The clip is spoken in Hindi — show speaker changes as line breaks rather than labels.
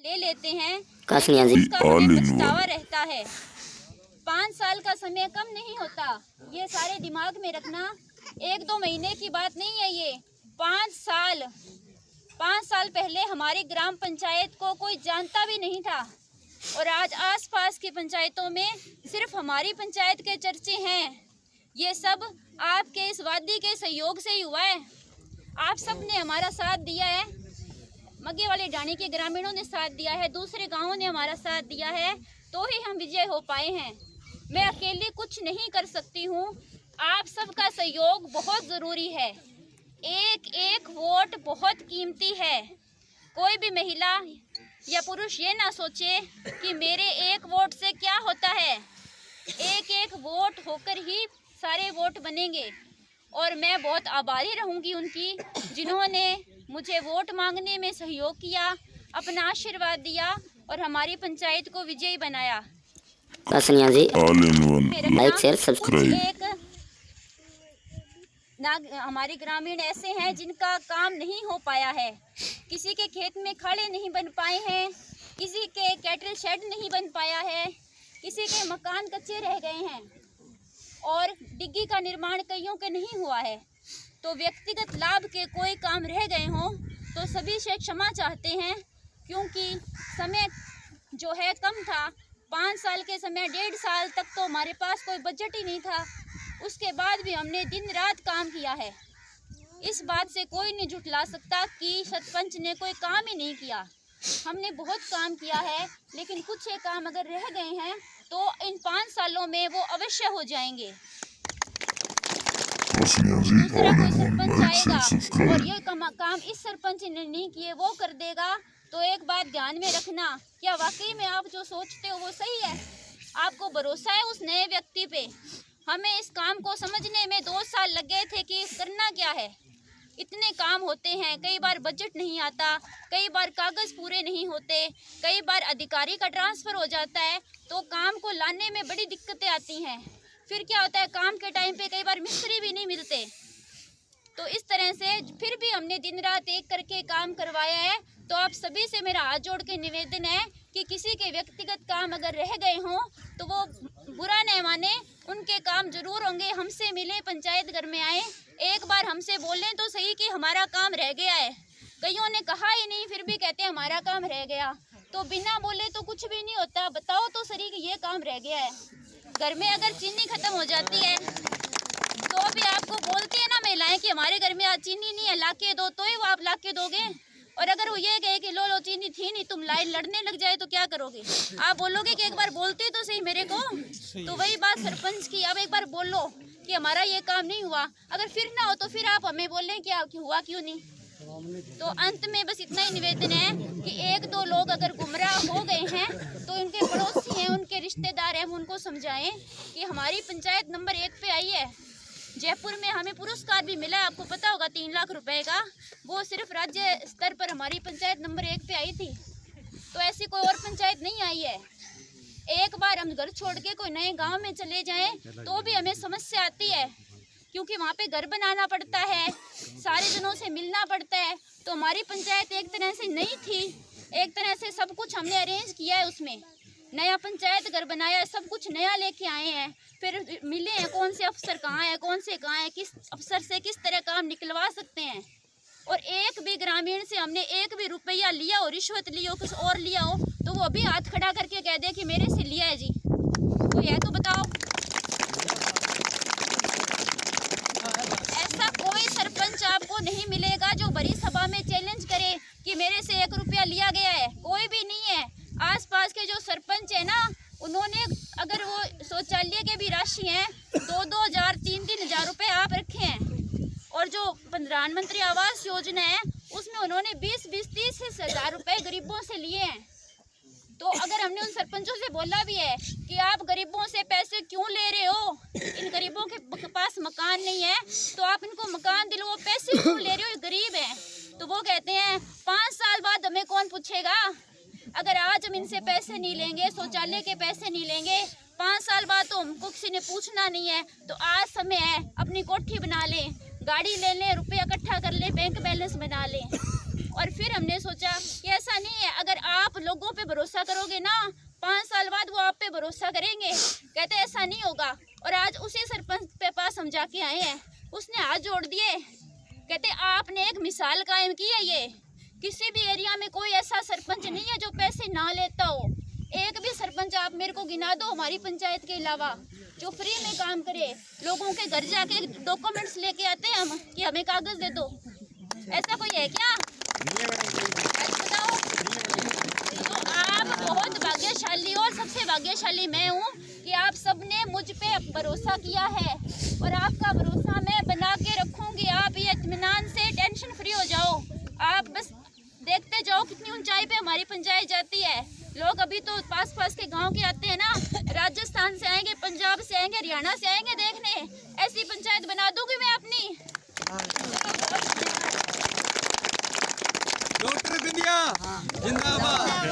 ले लेते हैं,
उसका हमें पछतावा
रहता है। 5 साल का समय कम नहीं होता, ये सारे दिमाग में रखना। 1-2 महीने की बात नहीं है ये, 5 साल पहले हमारी ग्राम पंचायत को कोई जानता भी नहीं था, और आज आसपास की पंचायतों में सिर्फ हमारी पंचायत के चर्चे हैं। ये सब आपके इस वादी के सहयोग से ही हुआ है। आप सब ने हमारा साथ दिया है, मग्गे वाले डाणी के ग्रामीणों ने साथ दिया है, दूसरे गांवों ने हमारा साथ दिया है, तो ही हम विजय हो पाए हैं। मैं अकेले कुछ नहीं कर सकती हूँ, आप सबका सहयोग बहुत ज़रूरी है। एक एक वोट बहुत कीमती है। कोई भी महिला या पुरुष ये ना सोचे कि मेरे एक वोट से क्या होता है। एक एक वोट होकर ही सारे वोट बनेंगे, और मैं बहुत आभारी रहूँगी उनकी, जिन्होंने मुझे वोट मांगने में सहयोग किया, अपना आशीर्वाद दिया और हमारी पंचायत को विजयी बनाया।
Like share subscribe.
हमारे ग्रामीण ऐसे हैं जिनका काम नहीं हो पाया है, किसी के खेत में खाड़े नहीं बन पाए हैं, किसी के कैटल शेड नहीं बन पाया है, किसी के मकान कच्चे रह गए हैं, और डिग्गी का निर्माण कईयों के नहीं हुआ है। तो व्यक्तिगत लाभ के कोई काम रह गए हों तो सभी से क्षमा चाहते हैं, क्योंकि समय जो है कम था। 5 साल के समय 1.5 साल तक तो हमारे पास कोई बजट ही नहीं था, उसके बाद भी हमने दिन रात काम किया है। इस बात से कोई नहीं झुठला सकता कि सरपंच ने कोई काम ही नहीं किया। हमने बहुत काम किया है, लेकिन कुछ एक काम अगर रह गए हैं तो इन 5 सालों में वो अवश्य हो जाएंगे। दूसरा कोई सरपंच आएगा और ये काम इस सरपंच ने नहीं किए वो कर देगा, तो एक बात ध्यान में रखना, क्या वाकई में आप जो सोचते हो वो सही है? आपको भरोसा है उस नए व्यक्ति पे? हमें इस काम को समझने में 2 साल लग गए थे कि करना क्या है। इतने काम होते हैं, कई बार बजट नहीं आता, कई बार कागज़ पूरे नहीं होते, कई बार अधिकारी का ट्रांसफ़र हो जाता है, तो काम को लाने में बड़ी दिक्कतें आती हैं। फिर क्या होता है, काम के टाइम पे कई बार मिस्त्री भी नहीं मिलते। तो इस तरह से फिर भी हमने दिन रात एक करके काम करवाया है। तो आप सभी से मेरा हाथ जोड़ के निवेदन है कि किसी के व्यक्तिगत काम अगर रह गए हों तो वो बुरा न माने, उनके काम जरूर होंगे। हमसे मिले, पंचायत घर में आए, एक बार हमसे बोलें तो सही कि हमारा काम रह गया है। कईयों ने कहा ही नहीं, फिर भी कहते हैं हमारा काम रह गया। तो बिना बोले तो कुछ भी नहीं होता। बताओ तो सही कि ये काम रह गया है। घर में अगर चीनी खत्म हो जाती है तो भी आपको बोलते हैं ना महिलाएं कि हमारे घर में आज चीनी नहीं है, ला के दो, तो ही वो आप ला के दोगे। और अगर वो ये कहे कि लो चीनी थी नहीं, तुम लाइन लड़ने लग जाए तो क्या करोगे? आप बोलोगे कि एक बार बोलते तो सही मेरे को। तो वही बात सरपंच की, अब एक बार बोलो कि हमारा ये काम नहीं हुआ। अगर फिर ना हो तो फिर आप हमें बोलें कि हुआ क्यों नहीं। तो अंत में बस इतना ही निवेदन है कि 1-2 लोग अगर गुमराह हो गए हैं तो उनके पड़ोसी हैं, उनके रिश्तेदार हैं, उनको समझाएं कि हमारी पंचायत नंबर 1 पे आई है। जयपुर में हमें पुरस्कार भी मिला, आपको पता होगा 3 लाख रुपए का। वो सिर्फ राज्य स्तर पर हमारी पंचायत नंबर 1 पे आई थी। तो ऐसी कोई और पंचायत नहीं आई है। एक बार हम घर छोड़ के कोई नए गांव में चले जाएं तो भी हमें समस्या आती है, क्योंकि वहाँ पे घर बनाना पड़ता है, सारे जनों से मिलना पड़ता है। तो हमारी पंचायत एक तरह से नई थी, एक तरह से सब कुछ हमने अरेंज किया है, उसमें नया पंचायत घर बनाया, सब कुछ नया लेके आए हैं। फिर मिले हैं कौन से अफसर कहाँ है, कौन से कहाँ है, किस अफसर से किस तरह काम निकलवा सकते हैं। और एक भी ग्रामीण से हमने एक भी रुपया लिया हो, रिश्वत ली हो, कुछ और लिया हो, तो वो अभी हाथ खड़ा करके कह दे कि मेरे से लिया है जी। तो यह तो बताओ, ऐसा कोई सरपंच आपको नहीं मिलेगा जो बड़ी सभा में चैलेंज करे कि मेरे से 1 रुपया लिया गया है। कोई भी नहीं है। आसपास के जो सरपंच है ना, उन्होंने अगर वो शौचालय के भी राशि हैं 2-2 हज़ार 3-3 हज़ार रुपये आप रखे हैं। और जो प्रधानमंत्री आवास योजना है उसमें उन्होंने 20-30 हज़ार रुपये गरीबों से लिए हैं। तो अगर हमने उन सरपंचों से बोला भी है कि आप गरीबों से पैसे क्यों ले रहे हो, इन गरीबों के पास मकान नहीं है तो आप इनको मकान दिलवाओ, पैसे क्यों ले रहे हो, ये गरीब हैं। तो वो कहते हैं 5 साल बाद हमें कौन पूछेगा। अगर आज हम इनसे पैसे नहीं लेंगे, शौचालय के पैसे नहीं लेंगे, 5 साल बाद तो हमको किसी ने पूछना नहीं है। तो आज समय है, अपनी कोठी बना लें, गाड़ी ले लें, रुपया इकट्ठा कर लें, बैंक बैलेंस बना लें। और फिर हमने सोचा कि ऐसा नहीं है, अगर आप लोगों पे भरोसा करोगे ना 5 साल बाद वो आप पे भरोसा करेंगे। कहते ऐसा नहीं होगा। और आज उसी सरपंच के पास हम जाके आए हैं, उसने हाथ जोड़ दिए। कहते आपने एक मिसाल कायम की है, ये किसी भी एरिया में कोई ऐसा सरपंच नहीं है जो पैसे ना लेता हो। एक भी सरपंच आप मेरे को गिना दो हमारी पंचायत के अलावा जो फ्री में काम करे। लोगों के घर जाके डॉक्यूमेंट्स लेके आते हैं हम कि हमें कागज दे दो। ऐसा कोई है क्या? बताओ। तो आप बहुत भाग्यशाली हो, और सबसे भाग्यशाली मैं हूँ कि आप सबने मुझ पे भरोसा किया है और आपका भरोसा मैं बना के रखूँगी। आप ये इत्मीनान से टेंशन फ्री हो जाओ। आप बस देखते जाओ कितनी ऊंचाई पे हमारी पंचायत जाती है। लोग अभी तो पास पास के गांव के आते हैं ना, राजस्थान से आएंगे, पंजाब से आएंगे, हरियाणा से आएंगे देखने। ऐसी पंचायत बना दूंगी मैं अपनी।
डॉक्टर बिंदिया जिंदाबाद।